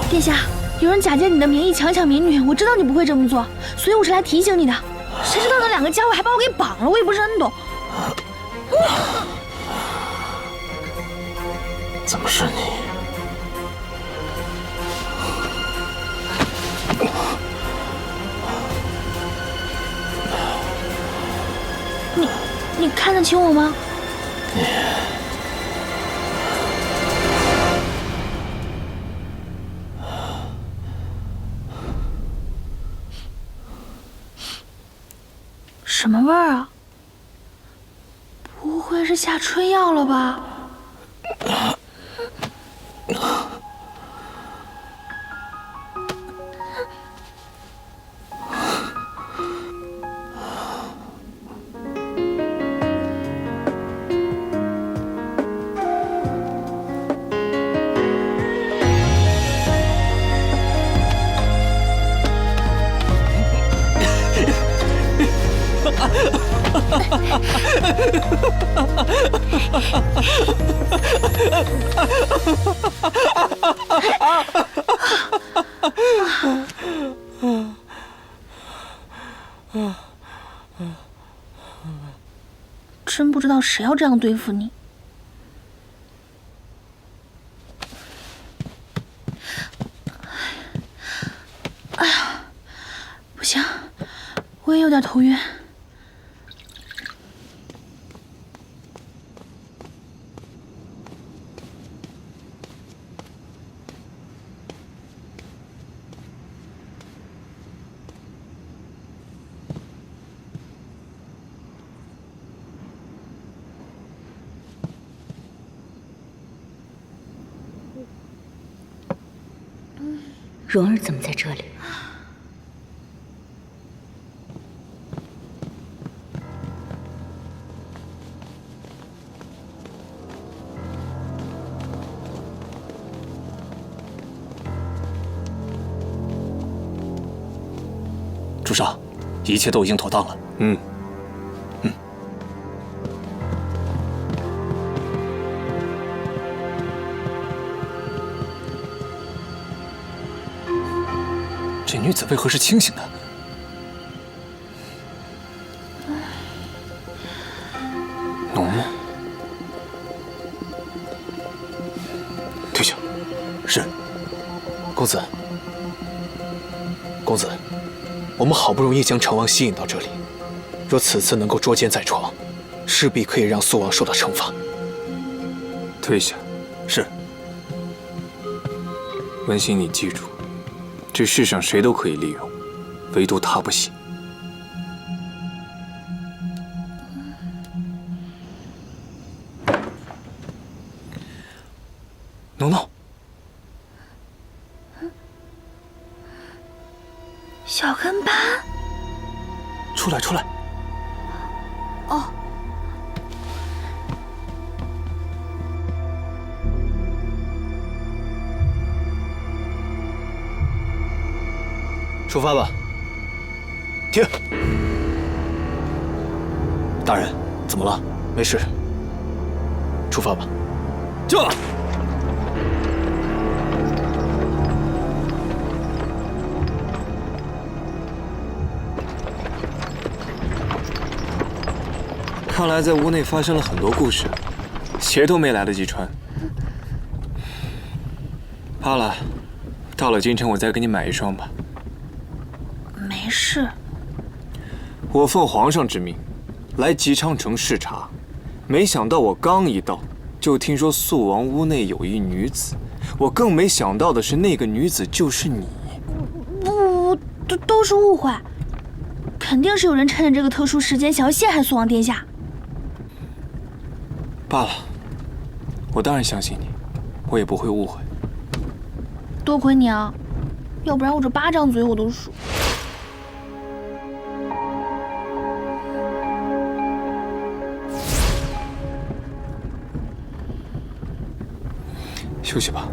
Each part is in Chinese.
殿下，有人假借你的名义强抢民女，我知道你不会这么做，所以我是来提醒你的。谁知道那两个家伙还把我给绑了，我也不是很懂。怎么是你？你看得清我吗？什么味儿啊？不会是下春药了吧？真不知道谁要这样对付你。哎呀，不行，我也有点头晕。蓉儿怎么在这里？主上，一切都已经妥当了。这女子为何是清醒的？浓墨，退下。是。公子，公子，我们好不容易将成王吸引到这里，若此次能够捉奸在床，势必可以让肃王受到惩罚。退下。是。文心，你记住。这世上谁都可以利用，唯独他不行。浓浓，小跟班，出来，出来！哦。出发吧。停！大人，怎么了？没事。出发吧。这。看来在屋内发生了很多故事，鞋都没来得及穿。罢了，到了京城我再给你买一双吧。没事。我奉皇上之命，来吉昌城视察，没想到我刚一到，就听说肃王屋内有一女子。我更没想到的是，那个女子就是你。不，都是误会，肯定是有人趁着这个特殊时间想要陷害肃王殿下。罢了，我当然相信你，我也不会误会。多亏你啊，要不然我这8张嘴我都数。休息吧。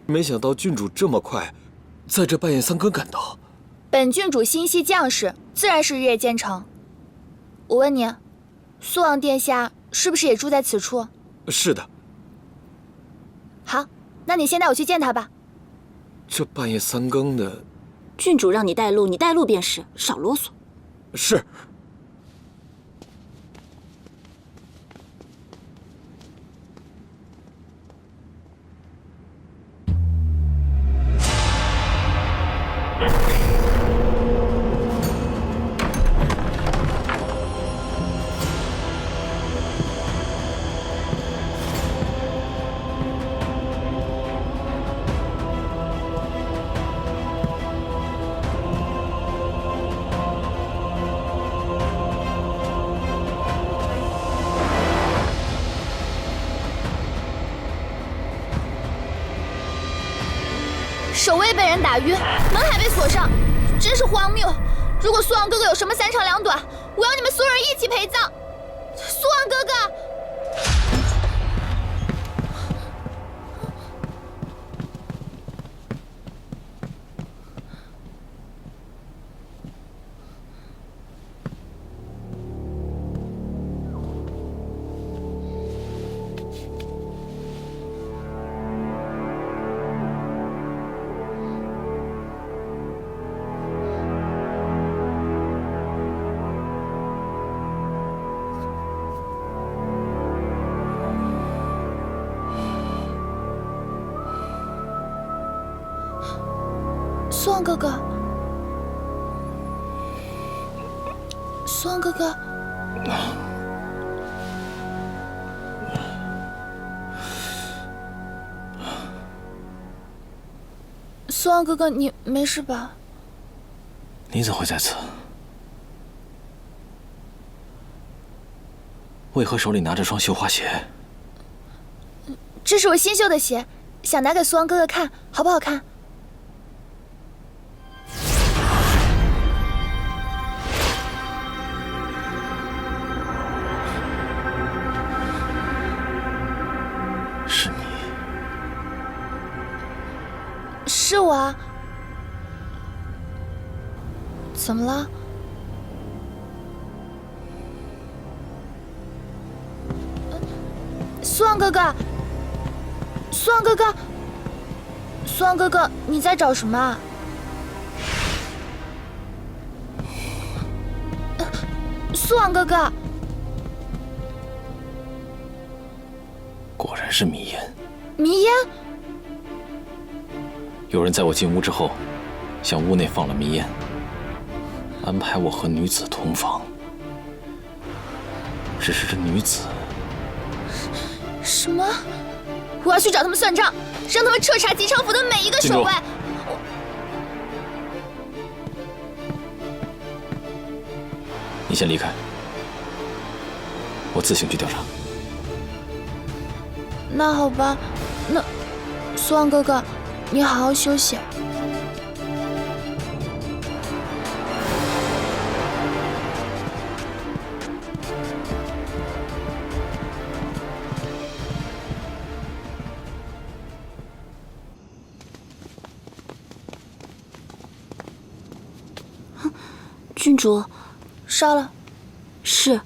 没想到郡主这么快，在这半夜3更赶到。本郡主心系将士，自然是日夜兼程。我问你，苏王殿下是不是也住在此处？是的。好，那你先带我去见他吧。这半夜3更的。郡主让你带路，你带路便是，少啰嗦。是。守卫被人打晕，门还被锁上，真是荒谬！如果苏王哥哥有什么3长2短，我要你们所有人一起陪葬。苏王哥哥，苏王哥哥，苏王哥哥，苏王哥哥，你没事吧？你怎会在此？为何手里拿着双绣花鞋？这是我新绣的鞋，想拿给苏王哥哥看，好不好看？是你？是我啊。怎么了？苏王哥哥，苏王哥哥，苏王哥哥，你在找什么啊？苏王哥哥，果然是迷烟。迷烟？有人在我进屋之后，向屋内放了迷烟，安排我和女子同房。只是这女子……什么？我要去找他们算账，让他们彻查吉昌府的每一个守卫。你先离开，我自行去调查。那好吧，那苏王哥哥，你好好休息。郡主，烧了。是，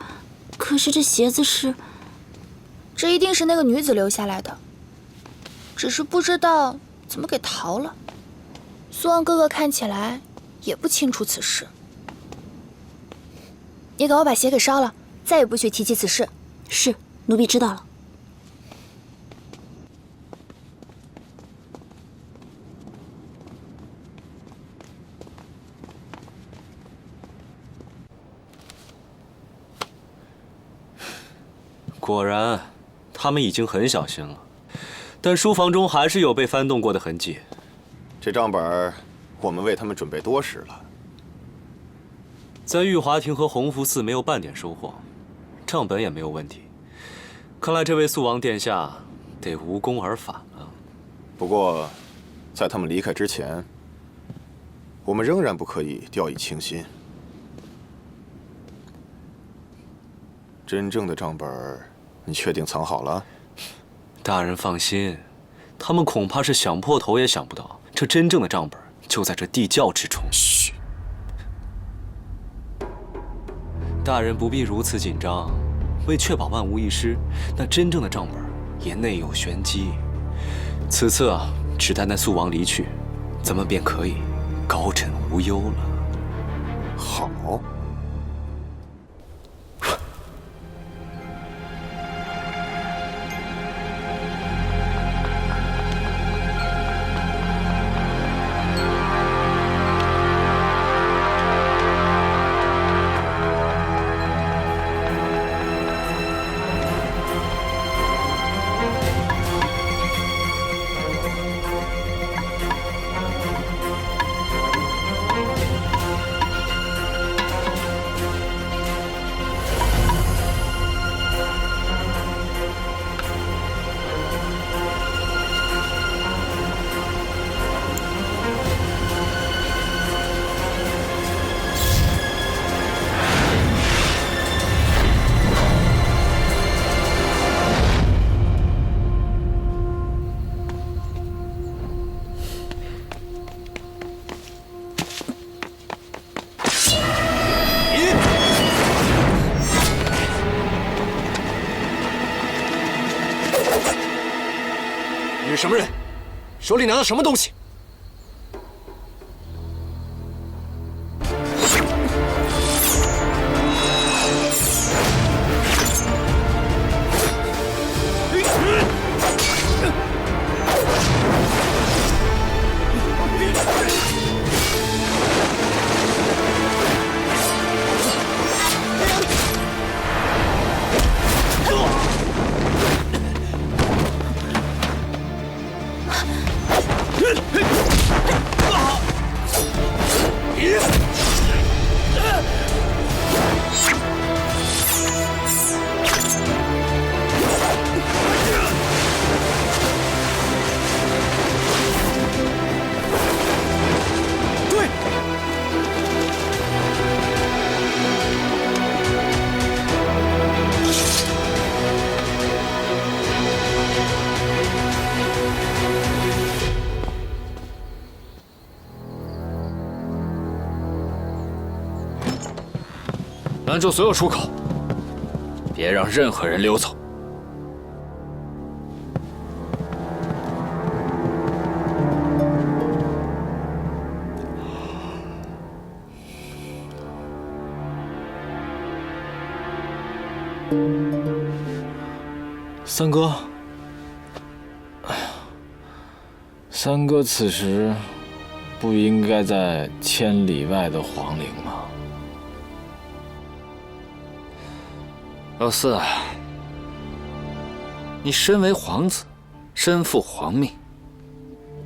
可是这鞋子是……这一定是那个女子留下来的，只是不知道怎么给逃了。苏王哥哥看起来也不清楚此事。你赶快把鞋给烧了，再也不许提起此事。是，奴婢知道了。果然，他们已经很小心了，但书房中还是有被翻动过的痕迹。这账本，我们为他们准备多时了。在玉华亭和弘福寺没有半点收获，账本也没有问题。看来这位肃王殿下得无功而返了。不过，在他们离开之前，我们仍然不可以掉以轻心。真正的账本，你确定藏好了？大人放心，他们恐怕是想破头也想不到，这真正的账本就在这地窖之中。嘘，大人不必如此紧张。为确保万无一失，那真正的账本也内有玄机。此次啊，只待那肃王离去，咱们便可以高枕无忧了。好。你是什么人？手里拿的什么东西？拦住所有出口，别让任何人溜走。三哥，三哥此时不应该在千里外的皇陵吗？老四，你身为皇子，身负皇命，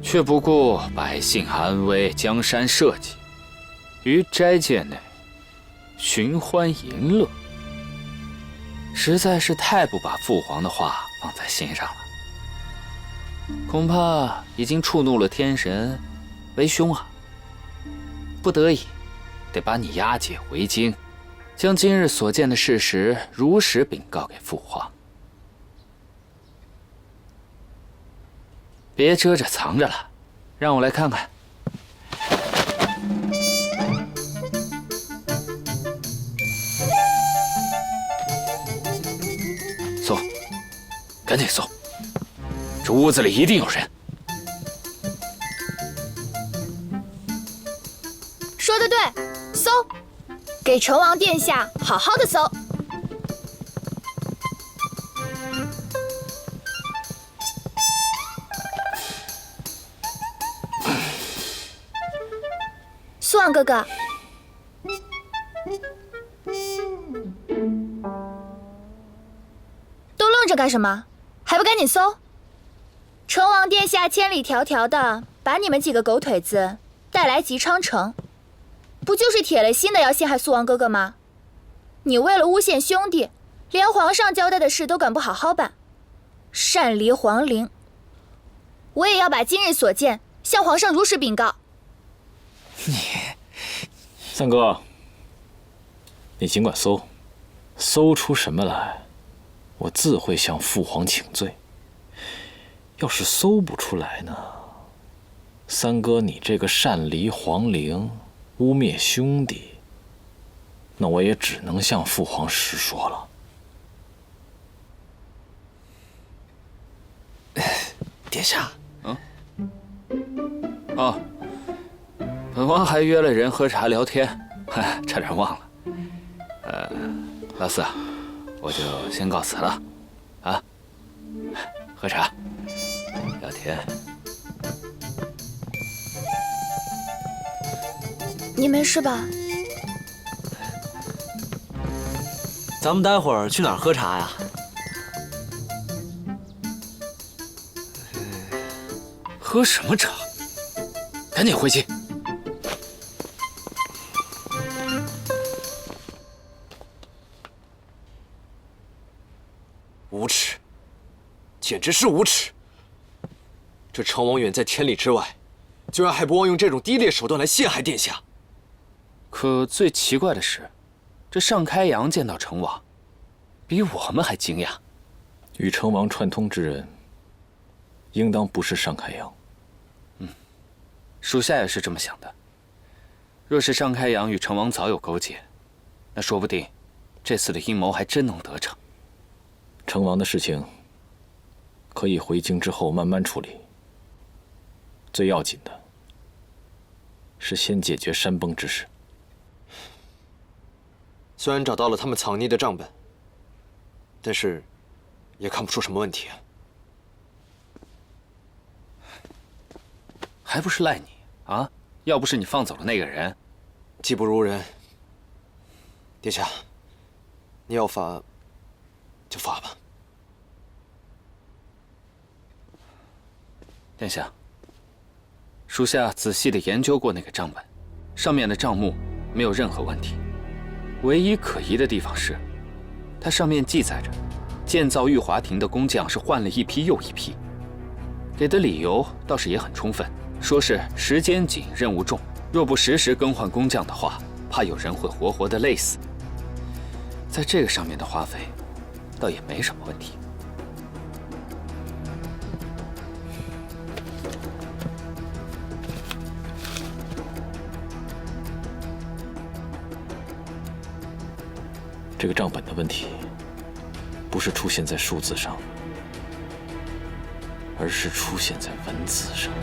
却不顾百姓安危、江山社稷，于斋戒内寻欢淫乐，实在是太不把父皇的话放在心上了。恐怕已经触怒了天神，为兄啊，不得已得把你押解回京。将今日所见的事实如实禀告给父皇，别遮着藏着了，让我来看看。搜，赶紧搜，这屋子里一定有人。说得对，搜。给成王殿下好好的搜。苏王哥哥，都愣着干什么？还不赶紧搜！成王殿下千里迢迢的把你们几个狗腿子带来吉昌城。不就是铁了心的要陷害苏王哥哥吗？你为了诬陷兄弟，连皇上交代的事都敢不好好办，擅离皇陵。我也要把今日所见向皇上如实禀告。三哥，你尽管搜，搜出什么来，我自会向父皇请罪。要是搜不出来呢，三哥你这个擅离皇陵，污蔑兄弟，那我也只能向父皇实说了。殿下，哦，本王还约了人喝茶聊天，差点忘了。老四，我就先告辞了，啊，喝茶，聊天。你没事吧？咱们待会儿去哪儿喝茶呀？喝什么茶？赶紧回去。无耻，简直是无耻！这成王远在千里之外，居然还不忘用这种低劣手段来陷害殿下。可最奇怪的是，这上开阳见到成王，比我们还惊讶。与成王串通之人，应当不是上开阳。属下也是这么想的。若是上开阳与成王早有勾结，那说不定这次的阴谋还真能得逞。成王的事情，可以回京之后慢慢处理。最要紧的是先解决山崩之事。虽然找到了他们藏匿的账本，但是也看不出什么问题啊。还不是赖你啊！要不是你放走了那个人，技不如人。殿下，你要罚就罚吧。殿下，属下仔细地研究过那个账本，上面的账目没有任何问题，唯一可疑的地方是，它上面记载着，建造玉华亭的工匠是换了一批又一批，给的理由倒是也很充分，说是时间紧、任务重，若不时时更换工匠的话，怕有人会活活的累死。在这个上面的花费，倒也没什么问题。这个账本的问题，不是出现在数字上，而是出现在文字上。